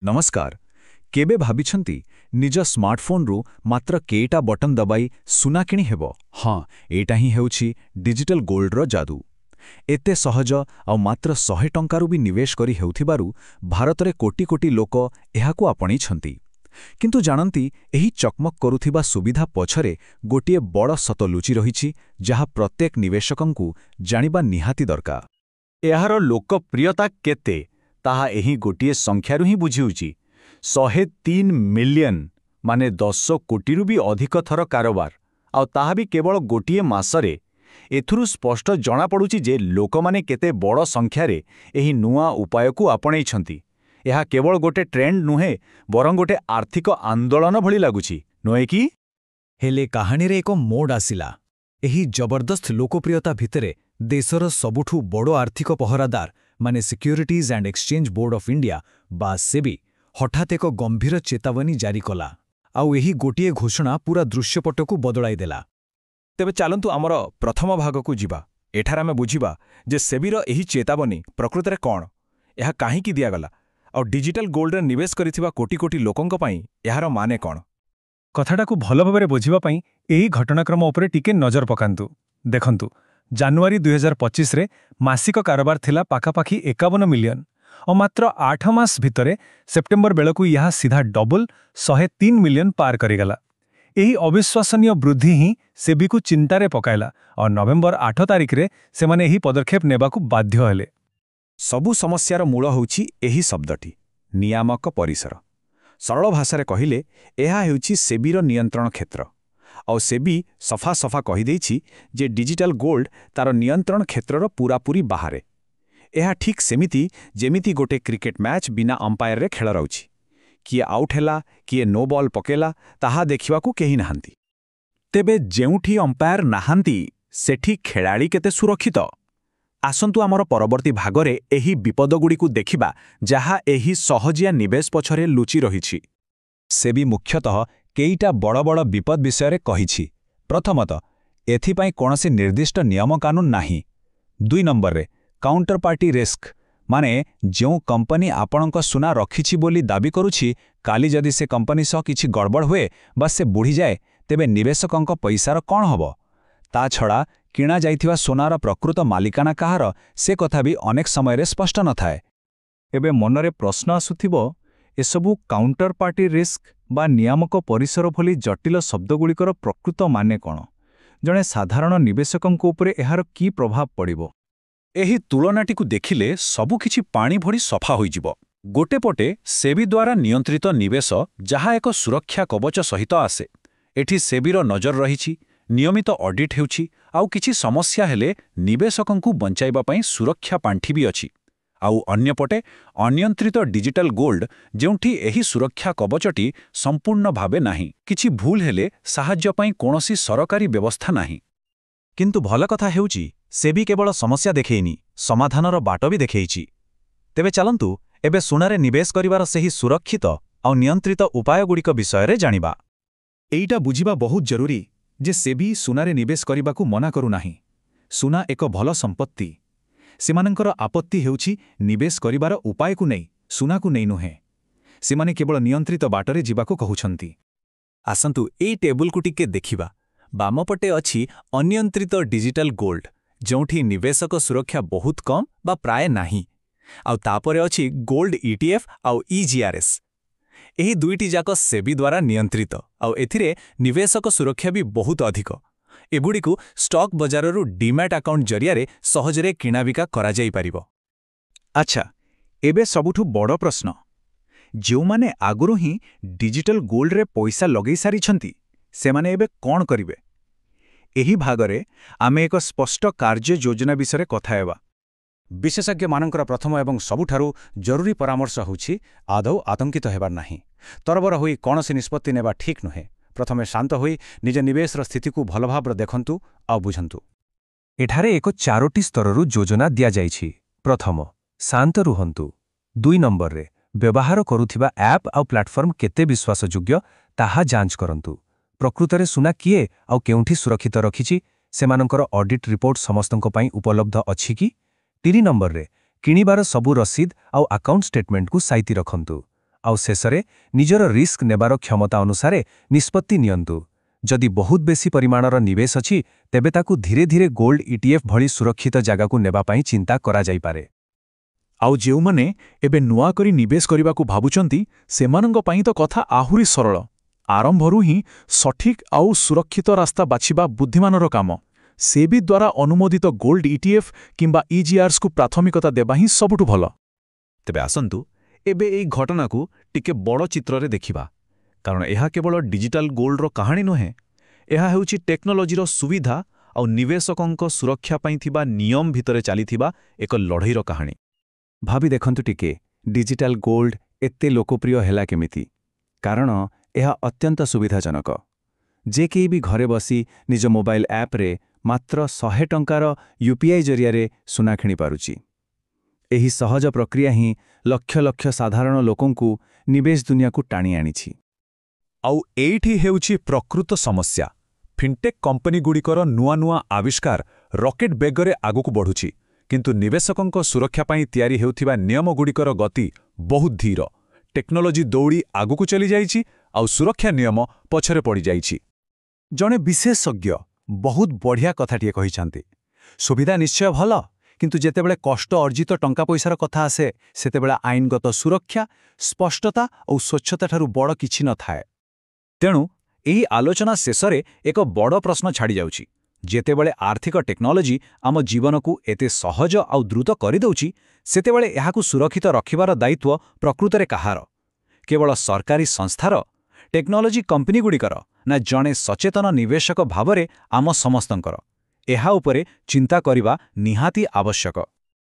नमस्कार। केबे भाबिछंती निज स्मार्टफोन रु मात्र केटा बटन दबाई सुना किणी हेबो। हाँ, एटा ही हेउछि डिजिटल गोल्ड रो जादू। एते सहज आ मात्र 100 टंकारु भी निवेश करी हेउथिबारु भारत रे कोटी कोटी लोक एहाकु आपणी छंती। किंतु जानंती एही चकमक करुथिबा सुविधा पछरे गोटिए बड़ सत लुचि रहिछि जहा प्रत्येक निवेशकंकु जानिबा निहाती दरकार। एहार लोकप्रियता केते ताहा एही गोटिए संख्यारु ही बुझिउची। 103 मिलियन माने 10 कोटीरु भी अधिक थर कारोबार आ ताहा भी केवल गोटिए मासरे। एथुरु स्पष्ट जणा पडुची जे लोकमाने केते बड़ संख्यारे एही नुआ उपायकु आपणैछंती। एहा केवल गोटे ट्रेंड नुहे बरं गोटे आर्थिक आंदोलन भली लागुची नोए कि? हेले कहानी रे एको मोड आसिला। एही जबरदस्त लोकप्रियता भितरे देशर सबुठु बड़ो आर्थिक पहरादार माने securities and exchange board of India बा सेबी हठात एक गंभीर चेतावनी जारी कला। आउ एही गोटिए घोषणा पूरा दृश्यपटकु बदलाई देला। तेबे चालंतु आमर प्रथम भागकु जिबा। एठार आमे बुझिबा जे सेबीर एही चेतावनी प्रकृतरे कोण, एहा काहीकि दियागला और डिजिटल गोल्ड रे निवेश करिथिबा कोटी कोटी लोकंक पई एहार माने कोण। कथाटाकु भल भाबरे बुझिबा पई एही घटनाक्रम उपरे टिके नजर पकांतु। देखंतु, जानुआरी 2025 रे मासिक कारोबार थिला पाखापाखी 51 मिलियन और मात्र 8 मास भितरे सेप्टेम्बर बेलकु यह सीधा डबल 103 मिलियन पार करिगला। एही अविश्वसनीय वृद्धि ही सेबीकु चिंतारे पकाइला और नवेम्बर 8 तारिख रे सेमाने एही पदक्षेप नेबाकु बाध्य हेले। सबु समस्यार मूल होउछि एही शब्दटी नियामक परिसर। सरल भाषा रे कहिले एहा हेउछि सेबीर नियंत्रण क्षेत्र। और सेबी सफा सफा कहि देछि जे डिजिटल गोल्ड तार नियंत्रण क्षेत्रर पूरापूरी बाहरे। एहा ठीक सेमिति जेमिति गोटे क्रिकेट मैच बिना अंपायर रे खेल रहुछि। किए आउट हैला किए नो बॉल पकेला ताहा देखिबाकू केही नाहांती। तेबे जेउठी अंपायर नाहांती सेठी खेलाड़ी केते सुरक्षित? आसंतु आमर परवर्ती भागरे एही विपदगुड़िकु देखिबा जहा एही सहजिया निवेश पछरे लुचि रहिछि। सेबी मुख्यतः केईटा बड़ बड़ विपद विषय कहिछि। प्रथमतः एथिपाई कोनोसी निर्दिष्ट नियम कानून नाही। 2 नंबर रे काउंटर पार्टी रिस्क माने जो कंपनी आपणक सुना रखिछि बोली दाबी करुछि काली जदि से कंपनी सह किछि गड़बड़ हुए बा से बुढ़ी जाए तेबे निवेशकंक पैसार कौन हबो। ता छड़ा किणा जाइथिबा सोनार प्रकृत मालिकाना काहार से कथा भी अनेक समय स्पष्ट न थाए। एबे मनरे प्रश्न आसुथिबो एसबु काउंटर पार्टी रिस्क बा नियामक परिसर भली जटिल शब्दगुड़िकर प्रकृत माने कौन? जणे साधारण निवेशकंक उपरे एहार की प्रभाव पड़िबो? एही तुलनाटिकु देखिले सबु किछि पानी भरी सफा होइजिबो। गोटे पटे सेबी द्वारा नियंत्रित निवेश जहा एक सुरक्षा कवच सहित आसे। एठी सेबीर नजर रहिछि, नियमित ऑडिट हेउछि आउ किछि समस्या हेले निवेशकंकु बंचाइबा पई सुरक्षा पांठी भी अछि। आउ अन्यपटे अनियंत्रित डिजिटल गोल्ड जेउठी एही सुरक्षा कवचटी संपूर्ण भावे नाही। किछि भूल हेले साहाय्य पई कोनोसी सरकारी व्यवस्था नाही। किंतु भल कथा हेउछि सेबी केवल समस्या देखैनी समाधानर बाट भी देखैछि। तेबे चलंतु एबे सुनारे निवेश करिवार सेही सुरक्षित आउ नियंत्रित उपायगुड़िक विषय जानिबा। एइटा बुझिबा बहुत जरूरी जे सेबी सुनारे निवेश करिबाकू मना करू नाही। सुना एक भल संपत्ति। सेमानंकर आपत्ति हेउछि निवेश करिबार उपायकू नै, सुनाकू नै नुहे। सेमाने केवल नियंत्रित बाटरे जिबाकू कहुछंती। आसंतु एई टेबुलकू टिके देखिबा। बामपटे अछि अनियंत्रित डिजिटल गोल्ड जोंठी निवेशक सुरक्षा बहुत कम बा प्राय नाही। आउ तापरे अछि गोल्ड ईटीएफ आउ ईजीआरएस। एही दुईटी जाक सेबी द्वारा नियंत्रित आउ एथिरे निवेशक सुरक्षा भी बहुत अधिक। एगुड़िकु स्टॉक बजाररू डीमैट अकाउंट जरियारे सहजरे किणाबिका करा जाई परिबो। अच्छा, एबे सबुठु बड़ प्रश्न, जो माने आगुरु ही डिजिटल गोल्ड रे पैसा लगै सारिछंती सेमाने एबे कोन करिवे? एही भागरे आमे एक स्पष्ट कार्य योजना विषय कथा हेबा। विशेषज्ञ मानकर प्रथम एवं सबुठारु जरूरी परामर्श होछि आदौ आतंकित हेबार नाही। तरबर होई कोनोसी निष्पत्ति नेबा ठीक नुहे। प्रथमे शांत होई निज निवेशर स्थिति को भल भाव देखंतु आ बुझंतु। एठारे एक 4टी स्तररु योजना दिया जाइछि। प्रथम, शांत रुहंतु। 2 नंबर रे व्यवहार करुथिबा ऐप आ प्लेटफॉर्म केते विश्वासयोग्य ताहा जांच करंतु। प्रकृतरे सुना किए आ केउठी सुरक्षित रखिछि सेमानकर ऑडिट रिपोर्ट समस्तंक पई उपलब्ध अछि कि? 3 नंबर रे किणिबार सबु रसीद आ अकाउंट स्टेटमेंट को साइति रखंतु। ଆଉ ଶେଷରେ ନିଜର ରିସ୍କ ନେବାର କ୍ଷମତା ଅନୁସାରେ ନିଷ୍ପତ୍ତି ନିଅନ୍ତୁ। ଯଦି ବହୁତ ବେଶୀ ପରିମାଣର ନିବେଶ ଅଛି ତେବେ ତାକୁ ଧୀରେ ଧୀରେ ଗୋଲ୍ଡ ETF ଭଳି ସୁରକ୍ଷିତ ଜାଗାକୁ ନେବା ପାଇଁ ଚିନ୍ତା କରାଯାଇପାରେ। ଆଉ ଯେଉଁମାନେ ଏବେ ନୂଆ କରି ନିବେଶ କରିବାକୁ ଭାବୁଛନ୍ତି ସେମାନଙ୍କ ପାଇଁ ତ କଥା ଆହୁରି ସରଳ। ଆରମ୍ଭରୁ ହିଁ ସଠିକ୍ ଆଉ ସୁରକ୍ଷିତ ରାସ୍ତା ବାଛିବା ବୁଦ୍ଧିମାନର କାମ। ସେବି ଦ୍ୱାରା ଅନୁମୋଦିତ ଗୋଲ୍ଡ ETF କିମ୍ବା EGRsକୁ ପ୍ରାଥମିକତା ଦେବା ହିଁ ସବୁଠୁ ଭଲ। ତେବେ ଆସନ୍ତୁ ଏବେ ଏହି ଘଟଣାକୁ ଟିକେ ବଡ଼ ଚିତ୍ରରେ ଦେଖିବା, କାରଣ ଏହା କେବଳ ଡିଜିଟାଲ ଗୋଲ୍ଡର କାହାଣୀ ନୁହେଁ, ଏହା ହେଉଛି ଟେକ୍ନୋଲୋଜିର ସୁବିଧା ଆଉ ନିବେଶକଙ୍କ ସୁରକ୍ଷା ପାଇଁ ଥିବା ନିୟମ ଭିତରେ ଚାଲିଥିବା ଏକ ଲଢ଼େଇର କାହାଣୀ। ଭାବି ଦେଖନ୍ତୁ ଟିକେ, ଡିଜିଟାଲ ଗୋଲ୍ଡ ଏତେ ଲୋକପ୍ରିୟ ହେଲା କେମିତି? କାରଣ ଏହା ଅତ୍ୟନ୍ତ ସୁବିଧାଜନକ। ଯେ କେହି ବି ଘରେ ବସି ନିଜ ମୋବାଇଲ ଆପ୍ରେ ମାତ୍ର 100 ଟଙ୍କାର UPI ଜରିଆରେ ସୁନା କିଣିପାରୁଛି। ଏହି ସହଜ ପ୍ରକ୍ରିୟା ହିଁ ଲକ୍ଷ ଲକ୍ଷ ସାଧାରଣ ଲୋକଙ୍କୁ ନିବେଶ ଦୁନିଆକୁ ଟାଣି ଆଣିଛି। ଆଉ ଏଇଠି ହେଉଛି ପ୍ରକୃତ ସମସ୍ୟା। ଫିନ୍ଟେକ୍ କମ୍ପାନୀଗୁଡ଼ିକର ନୂଆ ନୂଆ ଆବିଷ୍କାର ରକେଟ୍ ବେଗରେ ଆଗକୁ ବଢ଼ୁଛି, କିନ୍ତୁ ନିବେଶକଙ୍କ ସୁରକ୍ଷା ପାଇଁ ତିଆରି ହେଉଥିବା ନିୟମଗୁଡ଼ିକର ଗତି ବହୁତ ଧୀର। ଟେକ୍ନୋଲୋଜି ଦୌଡ଼ି ଆଗକୁ ଚାଲିଯାଇଛି ଆଉ ସୁରକ୍ଷା ନିୟମ ପଛରେ ପଡ଼ିଯାଇଛି। ଜଣେ ବିଶେଷଜ୍ଞ ବହୁତ ବଢ଼ିଆ କଥାଟିଏ କହିଛନ୍ତି, ସୁବିଧା ନିଶ୍ଚୟ ଭଲ, କିନ୍ତୁ ଯେତେବେଳେ କଷ୍ଟ ଅର୍ଜିତ ଟଙ୍କା ପଇସାର କଥା ଆସେ ସେତେବେଳେ ଆଇନଗତ ସୁରକ୍ଷା, ସ୍ପଷ୍ଟତା ଓ ସ୍ୱଚ୍ଛତାଠାରୁ ବଡ଼ କିଛି ନଥାଏ। ତେଣୁ ଏହି ଆଲୋଚନା ଶେଷରେ ଏକ ବଡ଼ ପ୍ରଶ୍ନ ଛାଡ଼ିଯାଉଛି। ଯେତେବେଳେ ଆର୍ଥିକ ଟେକ୍ନୋଲୋଜି ଆମ ଜୀବନକୁ ଏତେ ସହଜ ଆଉ ଦ୍ରୁତ କରିଦେଉଛି, ସେତେବେଳେ ଏହାକୁ ସୁରକ୍ଷିତ ରଖିବାର ଦାୟିତ୍ୱ ପ୍ରକୃତରେ କାହାର? କେବଳ ସରକାରୀ ସଂସ୍ଥାର, ଟେକ୍ନୋଲୋଜି କମ୍ପାନୀଗୁଡ଼ିକର, ନା ଜଣେ ସଚେତନ ନିବେଶକ ଭାବରେ ଆମ ସମସ୍ତଙ୍କର? ଏହା ଉପରେ ଚିନ୍ତା କରିବା ନିହାତି ଆବଶ୍ୟକ।